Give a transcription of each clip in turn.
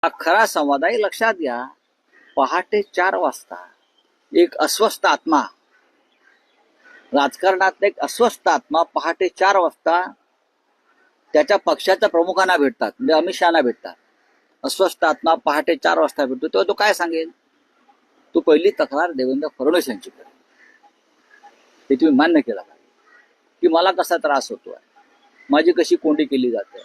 हा खरा संवाद आहे. लक्षात घ्या, पहाटे 4 वाजता एक अस्वस्थ आत्मा, राजकारणात एक अस्वस्थ आत्मा पहाटे 4 वाजता त्याच्या पक्षाच्या प्रमुखांना भेटतात, म्हणजे अमित शहाना भेटतात. अस्वस्थ आत्मा पहाटे 4 वाजता भेटतो, तेव्हा तो काय सांगेल? तो पहिली तक्रार देवेंद्र फडणवीस यांची करेल. ते तुम्ही मान्य केला पाहिजे की मला कसा त्रास होतोय, माझी कशी कोंडी केली जाते,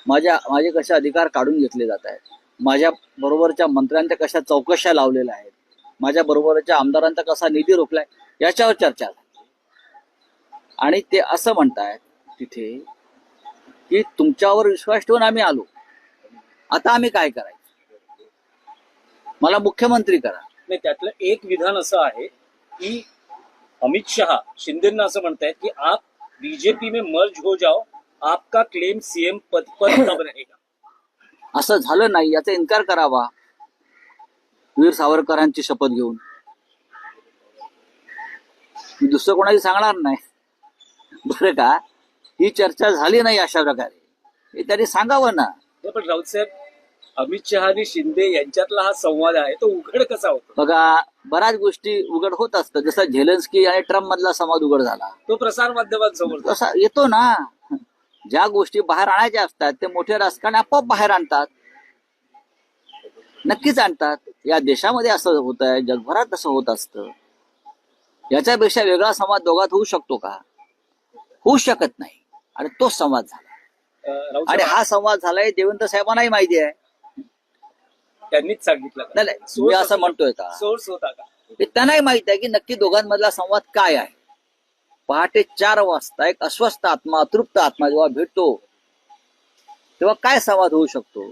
माझे कसे अधिकार काढून घेतले जात आहेत, माझ्या बरोबरच्या मंत्र्यांच्या कशा चौकशा लावलेल्या आहेत, माझ्या बरोबरच्या आमदारांचा कसा निधी रोखलाय, याच्यावर चर्चा झाली. आणि ते असं म्हणतायत तिथे की तुमच्यावर विश्वास ठेवून आम्ही आलो, आता आम्ही काय करायचं, मला मुख्यमंत्री करा. नाही, त्यातलं एक विधान असं आहे की अमित शहा शिंदेना असं म्हणतायत की आप बीजेपी में मर्ज हो जाओ, आपका क्लेम सीएम पद पर तब रहेगा. असं झालं नाही याचा इन्कार करावा वीर सावरकरांची शपथ घेऊन. मी दुसरं कोणाची सांगणार नाही, बरं का. ही चर्चा झाली नाही अशा प्रकारे, हे त्यांनी सांगावं ना. पण राऊत साहेब, अमित शहा आणि शिंदे यांच्यातला हा संवाद आहे तो उघड कसा होतो? बघा, बऱ्याच गोष्टी उघड होत असतात. जसं झेलेन्स्की आणि ट्रम्प मधला संवाद उघड झाला, तो प्रसार माध्यमांसमोर तसा येतो ना. ज्या गोष्टी बाहेर आणायच्या असतात ते मोठे राजकारणी आपोआप बाहेर आणतात, नक्कीच आणतात. या देशामध्ये असं होत आहे, जगभरात असं होत असतं. याच्यापेक्षा वेगळा संवाद दोघात होऊ शकतो का? होऊ शकत नाही. आणि तो संवाद झाला, राऊत आणि साहेब, हा संवाद झालाय देवेंद्र साहेबांनाही माहिती आहे. त्यांनीच सांगितलं का? नाही, मी असं म्हणतोय का? सोर्स होता का? हे त्यांनाही माहित आहे की नक्की दोघांमधला संवाद काय आहे. पहाटे 4 वाजता एक अस्वस्थ आत्मा, अतृप्त आत्मा जेव्हा भेटतो तेव्हा काय संवाद होऊ शकतो?